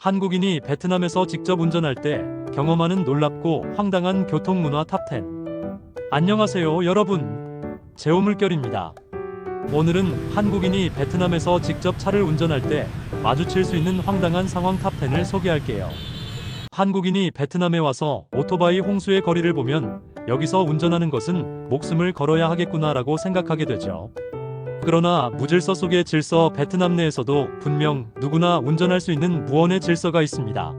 한국인이 베트남에서 직접 운전할 때 경험하는 놀랍고 황당한 교통문화 탑10. 안녕하세요 여러분, 제오물결입니다. 오늘은 한국인이 베트남에서 직접 차를 운전할 때 마주칠 수 있는 황당한 상황 탑10을 소개할게요. 한국인이 베트남에 와서 오토바이 홍수의 거리를 보면 여기서 운전하는 것은 목숨을 걸어야 하겠구나라고 생각하게 되죠. 그러나 무질서 속의 질서, 베트남 내에서도 분명 누구나 운전할 수 있는 무언의 질서가 있습니다.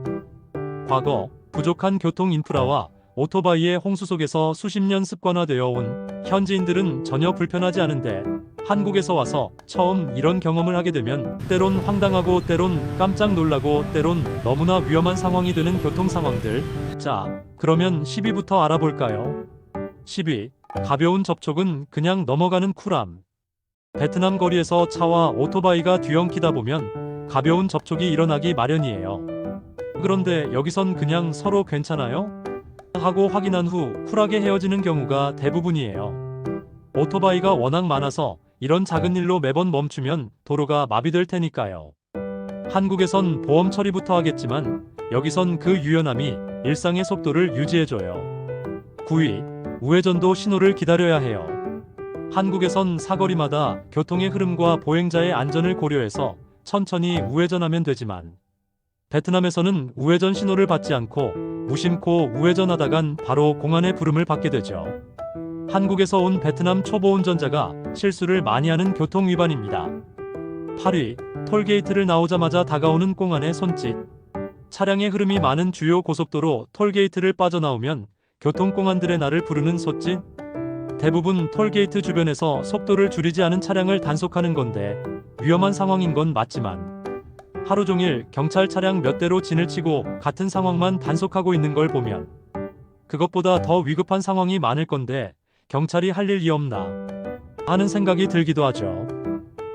과거 부족한 교통 인프라와 오토바이의 홍수 속에서 수십 년 습관화되어 온 현지인들은 전혀 불편하지 않은데 한국에서 와서 처음 이런 경험을 하게 되면 때론 황당하고 때론 깜짝 놀라고 때론 너무나 위험한 상황이 되는 교통 상황들. 자, 그러면 10위부터 알아볼까요? 10위. 가벼운 접촉은 그냥 넘어가는 쿨함. 베트남 거리에서 차와 오토바이가 뒤엉키다 보면 가벼운 접촉이 일어나기 마련이에요. 그런데 여기선 그냥 서로 괜찮아요? 하고 확인한 후 쿨하게 헤어지는 경우가 대부분이에요. 오토바이가 워낙 많아서 이런 작은 일로 매번 멈추면 도로가 마비될 테니까요. 한국에선 보험 처리부터 하겠지만 여기선 그 유연함이 일상의 속도를 유지해줘요. 9위. 우회전도 신호를 기다려야 해요. 한국에선 사거리마다 교통의 흐름과 보행자의 안전을 고려해서 천천히 우회전하면 되지만 베트남에서는 우회전 신호를 받지 않고 무심코 우회전하다간 바로 공안의 부름을 받게 되죠. 한국에서 온 베트남 초보 운전자가 실수를 많이 하는 교통 위반입니다. 8위. 톨게이트를 나오자마자 다가오는 공안의 손짓. 차량의 흐름이 많은 주요 고속도로 톨게이트를 빠져나오면 교통공안들의 나를 부르는 손짓. 대부분 톨게이트 주변에서 속도를 줄이지 않은 차량을 단속하는 건데 위험한 상황인 건 맞지만 하루 종일 경찰 차량 몇 대로 진을 치고 같은 상황만 단속하고 있는 걸 보면 그것보다 더 위급한 상황이 많을 건데 경찰이 할 일이 없나 하는 생각이 들기도 하죠.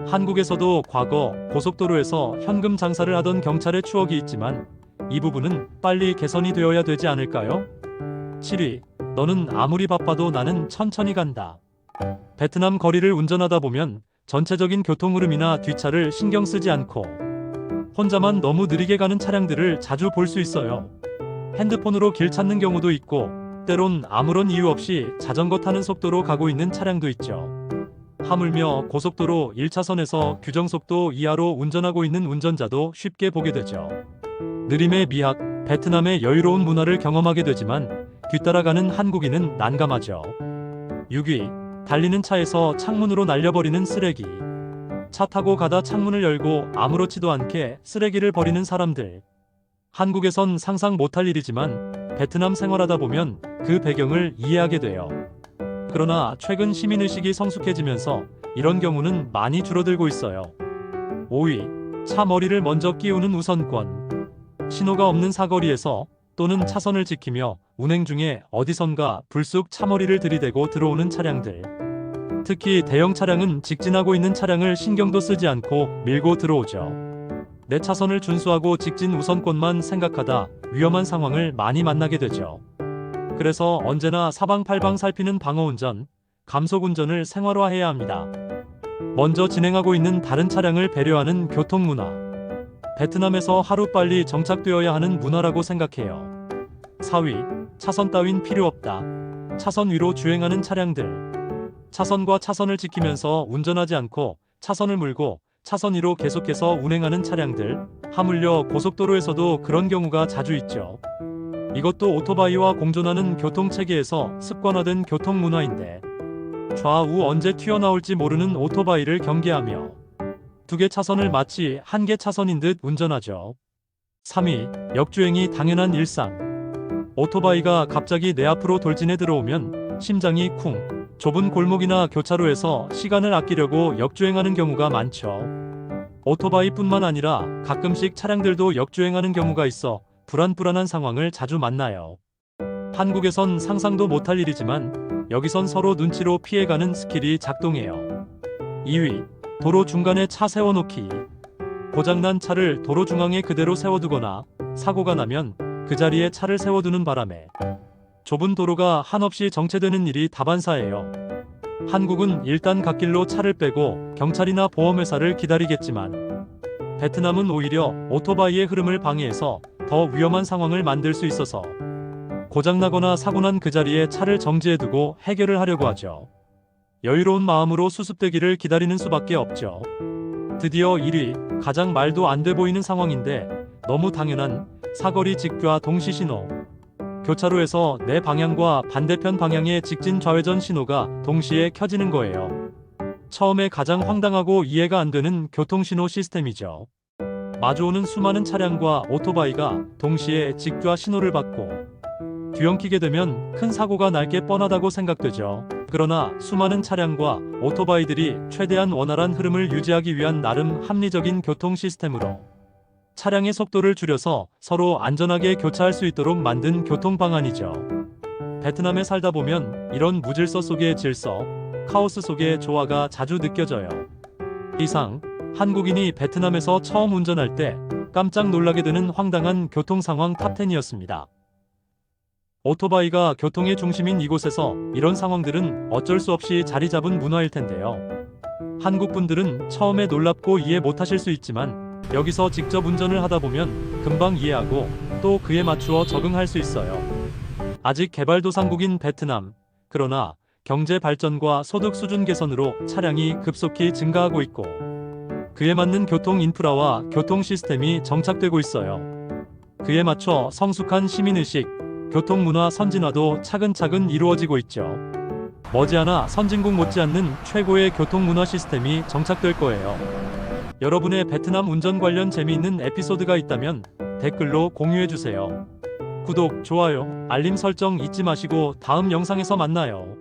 한국에서도 과거 고속도로에서 현금 장사를 하던 경찰의 추억이 있지만 이 부분은 빨리 개선이 되어야 되지 않을까요? 7위. 너는 아무리 바빠도 나는 천천히 간다. 베트남 거리를 운전하다 보면 전체적인 교통 흐름이나 뒷차를 신경 쓰지 않고 혼자만 너무 느리게 가는 차량들을 자주 볼 수 있어요. 핸드폰으로 길 찾는 경우도 있고 때론 아무런 이유 없이 자전거 타는 속도로 가고 있는 차량도 있죠. 하물며 고속도로 1차선에서 규정속도 이하로 운전하고 있는 운전자도 쉽게 보게 되죠. 느림의 미학, 베트남의 여유로운 문화를 경험하게 되지만 뒤따라가는 한국인은 난감하죠. 6위. 달리는 차에서 창문으로 날려버리는 쓰레기. 차 타고 가다 창문을 열고 아무렇지도 않게 쓰레기를 버리는 사람들. 한국에선 상상 못할 일이지만 베트남 생활하다 보면 그 배경을 이해하게 돼요. 그러나 최근 시민의식이 성숙해지면서 이런 경우는 많이 줄어들고 있어요. 5위. 차 머리를 먼저 끼우는 우선권. 신호가 없는 사거리에서 또는 차선을 지키며 운행 중에 어디선가 불쑥 차머리를 들이대고 들어오는 차량들. 특히 대형 차량은 직진하고 있는 차량을 신경도 쓰지 않고 밀고 들어오죠. 내 차선을 준수하고 직진 우선권만 생각하다 위험한 상황을 많이 만나게 되죠. 그래서 언제나 사방팔방 살피는 방어운전, 감속운전을 생활화해야 합니다. 먼저 진행하고 있는 다른 차량을 배려하는 교통문화. 베트남에서 하루빨리 정착되어야 하는 문화라고 생각해요. 4위. 차선 따윈 필요 없다. 차선 위로 주행하는 차량들. 차선과 차선을 지키면서 운전하지 않고 차선을 물고 차선 위로 계속해서 운행하는 차량들. 하물며 고속도로에서도 그런 경우가 자주 있죠. 이것도 오토바이와 공존하는 교통체계에서 습관화된 교통문화인데 좌우 언제 튀어나올지 모르는 오토바이를 경계하며 두 개 차선을 마치 한 개 차선인 듯 운전하죠. 3위. 역주행이 당연한 일상. 오토바이가 갑자기 내 앞으로 돌진해 들어오면 심장이 쿵. 좁은 골목이나 교차로에서 시간을 아끼려고 역주행하는 경우가 많죠. 오토바이뿐만 아니라 가끔씩 차량들도 역주행하는 경우가 있어 불안한 상황을 자주 만나요. 한국에선 상상도 못할 일이지만 여기선 서로 눈치로 피해가는 스킬이 작동해요. 2위. 도로 중간에 차 세워놓기. 고장난 차를 도로 중앙에 그대로 세워두거나 사고가 나면 그 자리에 차를 세워두는 바람에 좁은 도로가 한없이 정체되는 일이 다반사예요. 한국은 일단 갓길로 차를 빼고 경찰이나 보험회사를 기다리겠지만 베트남은 오히려 오토바이의 흐름을 방해해서 더 위험한 상황을 만들 수 있어서 고장나거나 사고난 그 자리에 차를 정지해두고 해결을 하려고 하죠. 여유로운 마음으로 수습되기를 기다리는 수밖에 없죠. 드디어 1위, 가장 말도 안 돼 보이는 상황인데 너무 당연한 사거리 직교와 동시 신호. 교차로에서 내 방향과 반대편 방향의 직진 좌회전 신호가 동시에 켜지는 거예요. 처음에 가장 황당하고 이해가 안 되는 교통신호 시스템이죠. 마주오는 수많은 차량과 오토바이가 동시에 직교와 신호를 받고 뒤엉키게 되면 큰 사고가 날 게 뻔하다고 생각되죠. 그러나 수많은 차량과 오토바이들이 최대한 원활한 흐름을 유지하기 위한 나름 합리적인 교통 시스템으로 차량의 속도를 줄여서 서로 안전하게 교차할 수 있도록 만든 교통 방안이죠. 베트남에 살다 보면 이런 무질서 속의 질서, 카오스 속의 조화가 자주 느껴져요. 이상, 한국인이 베트남에서 처음 운전할 때 깜짝 놀라게 되는 황당한 교통 상황 탑10이었습니다. 오토바이가 교통의 중심인 이곳에서 이런 상황들은 어쩔 수 없이 자리 잡은 문화일 텐데요. 한국 분들은 처음에 놀랍고 이해 못하실 수 있지만 여기서 직접 운전을 하다 보면 금방 이해하고 또 그에 맞추어 적응할 수 있어요. 아직 개발도상국인 베트남. 그러나 경제 발전과 소득 수준 개선으로 차량이 급속히 증가하고 있고 그에 맞는 교통 인프라와 교통 시스템이 정착되고 있어요. 그에 맞춰 성숙한 시민의식, 교통문화 선진화도 차근차근 이루어지고 있죠. 머지않아 선진국 못지않는 최고의 교통문화 시스템이 정착될 거예요. 여러분의 베트남 운전 관련 재미있는 에피소드가 있다면 댓글로 공유해주세요. 구독, 좋아요, 알림 설정 잊지 마시고 다음 영상에서 만나요.